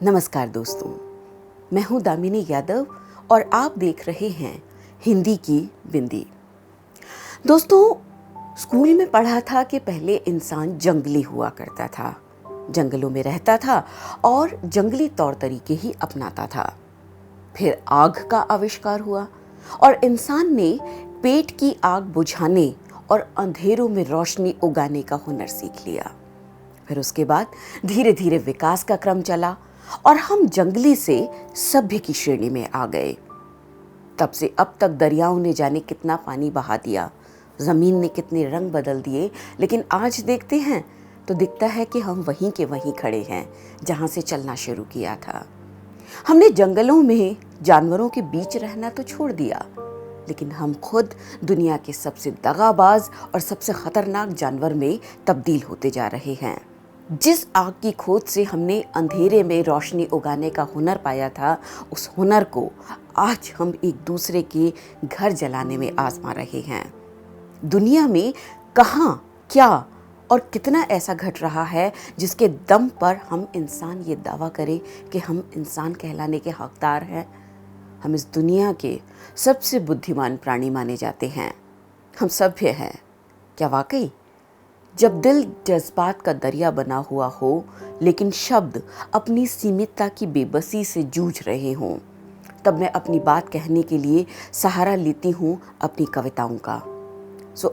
नमस्कार दोस्तों, मैं हूं दामिनी यादव और आप देख रहे हैं हिंदी की बिंदी। दोस्तों, स्कूल में पढ़ा था कि पहले इंसान जंगली हुआ करता था, जंगलों में रहता था और जंगली तौर तरीके ही अपनाता था। फिर आग का आविष्कार हुआ और इंसान ने पेट की आग बुझाने और अंधेरों में रोशनी उगाने का हुनर सीख लिया। फिर उसके बाद धीरे धीरे विकास का क्रम चला और हम जंगली से सभ्य की श्रेणी में आ गए। तब से अब तक दरियाओं ने जाने कितना पानी बहा दिया, जमीन ने कितने रंग बदल दिए, लेकिन आज देखते हैं तो दिखता है कि हम वहीं के वहीं खड़े हैं जहां से चलना शुरू किया था। हमने जंगलों में जानवरों के बीच रहना तो छोड़ दिया, लेकिन हम खुद दुनिया के सबसे दगाबाज और सबसे खतरनाक जानवर में तब्दील होते जा रहे हैं। जिस आग की खोज से हमने अंधेरे में रोशनी उगाने का हुनर पाया था, उस हुनर को आज हम एक दूसरे के घर जलाने में आजमा रहे हैं। दुनिया में कहां, क्या और कितना ऐसा घट रहा है जिसके दम पर हम इंसान ये दावा करें कि हम इंसान कहलाने के हकदार हैं। हम इस दुनिया के सबसे बुद्धिमान प्राणी माने जाते हैं। हम सभ्य हैं। क्या वाकई? जब दिल जज्बात का दरिया बना हुआ हो, लेकिन शब्द अपनी सीमितता की बेबसी से जूझ रहे हों, तब मैं अपनी बात कहने के लिए सहारा लेती हूँ अपनी कविताओं का।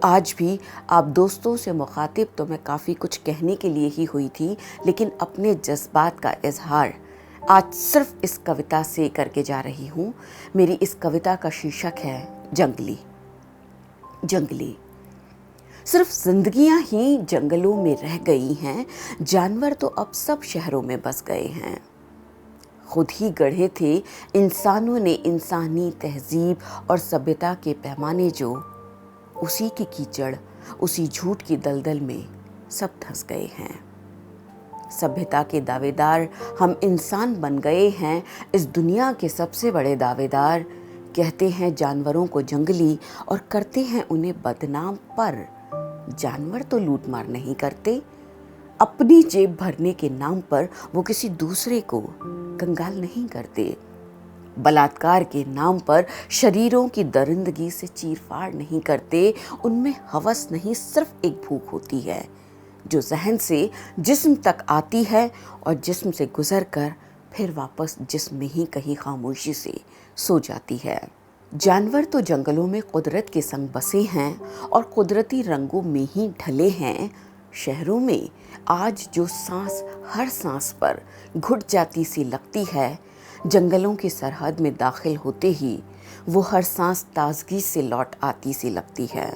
आज भी आप दोस्तों से मुखातिब तो मैं काफ़ी कुछ कहने के लिए ही हुई थी, लेकिन अपने जज्बात का इजहार आज सिर्फ इस कविता से करके जा रही हूँ। मेरी इस कविता का शीर्षक है जंगली। जंगली। सिर्फ जिंदगियां ही जंगलों में रह गई हैं, जानवर तो अब सब शहरों में बस गए हैं। खुद ही गढ़े थे इंसानों ने इंसानी तहजीब और सभ्यता के पैमाने, जो उसी की कीचड़, उसी झूठ की दलदल में सब धंस गए हैं। सभ्यता के दावेदार हम इंसान बन गए हैं, इस दुनिया के सबसे बड़े दावेदार। कहते हैं जानवरों को जंगली और करते हैं उन्हें बदनाम, पर जानवर तो लूट मार नहीं करते। अपनी जेब भरने के नाम पर वो किसी दूसरे को कंगाल नहीं करते। बलात्कार के नाम पर शरीरों की दरिंदगी से चीरफाड़ नहीं करते। उनमें हवस नहीं, सिर्फ एक भूख होती है जो जहन से जिस्म तक आती है और जिस्म से गुजर कर फिर वापस जिस्म में ही कहीं खामोशी से सो जाती है। जानवर तो जंगलों में कुदरत के संग बसे हैं और कुदरती रंगों में ही ढले हैं। शहरों में आज जो सांस हर सांस पर घुट जाती सी लगती है, जंगलों की सरहद में दाखिल होते ही वो हर सांस ताजगी से लौट आती सी लगती है।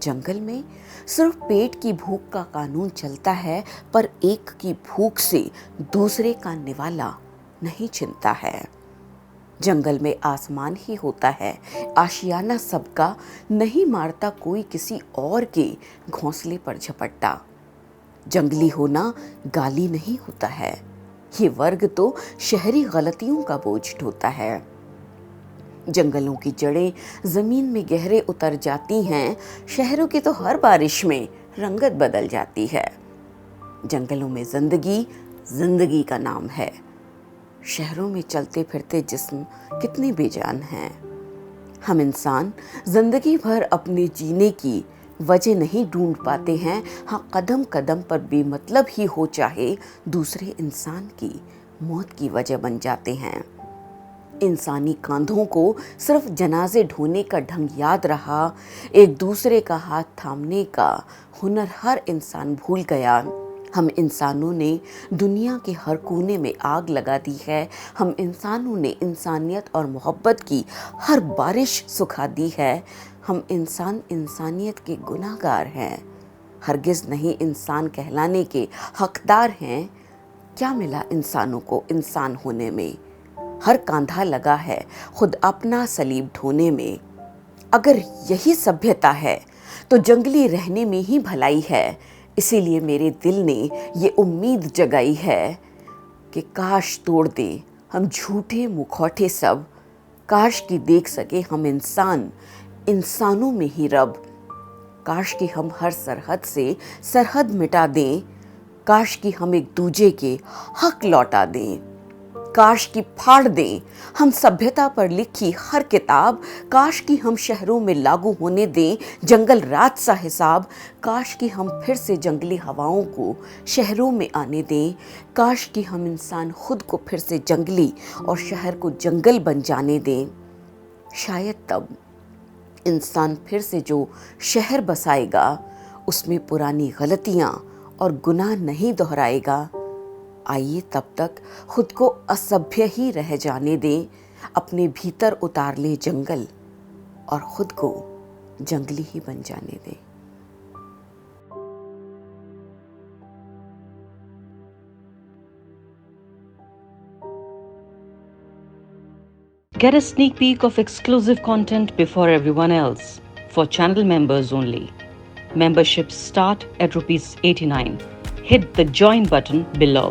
जंगल में सिर्फ पेट की भूख का कानून चलता है, पर एक की भूख से दूसरे का निवाला नहीं छिनता है। जंगल में आसमान ही होता है, आशियाना सबका, नहीं मारता कोई किसी और के घोंसले पर झपट्टा। जंगली होना गाली नहीं होता है, ये वर्ग तो शहरी गलतियों का बोझ ढोता है। जंगलों की जड़ें जमीन में गहरे उतर जाती हैं, शहरों की तो हर बारिश में रंगत बदल जाती है। जंगलों में जिंदगी का नाम है। शहरों में चलते फिरते जिस्म कितने बेजान हैं। हम इंसान जिंदगी भर अपने जीने की वजह नहीं ढूंढ पाते हैं। हाँ, कदम कदम पर बेमतलब ही हो चाहे, दूसरे इंसान की मौत की वजह बन जाते हैं। इंसानी कांधों को सिर्फ जनाजे ढोने का ढंग याद रहा, एक दूसरे का हाथ थामने का हुनर हर इंसान भूल गया। हम इंसानों ने दुनिया के हर कोने में आग लगा दी है। हम इंसानों ने इंसानियत और मोहब्बत की हर बारिश सुखा दी है। हम इंसान इंसानियत के गुनाहगार हैं, हरगिज नहीं इंसान कहलाने के हकदार हैं। क्या मिला इंसानों को इंसान होने में? हर कांधा लगा है खुद अपना सलीब ढोने में। अगर यही सभ्यता है तो जंगली रहने में ही भलाई है। इसीलिए मेरे दिल ने ये उम्मीद जगाई है कि काश तोड़ दे हम झूठे मुखौटे सब, काश कि देख सके हम इंसान इंसानों में ही रब। काश कि हम हर सरहद से सरहद मिटा दें, काश कि हम एक दूजे के हक लौटा दें, काश कि फाड़ दें हम सभ्यता पर लिखी हर किताब, काश कि हम शहरों में लागू होने दें जंगल राज सा हिसाब, काश कि हम फिर से जंगली हवाओं को शहरों में आने दें, काश कि हम इंसान खुद को फिर से जंगली और शहर को जंगल बन जाने दें। शायद तब इंसान फिर से जो शहर बसाएगा उसमें पुरानी गलतियां और गुनाह नहीं दोहराएगा। आइए तब तक खुद को असभ्य ही रह जाने दें, अपने भीतर उतार ले जंगल और खुद को जंगली ही बन जाने दें। Get a sneak peek of exclusive content before everyone else for channel members only. Memberships start at ₹89. Hit the join button below.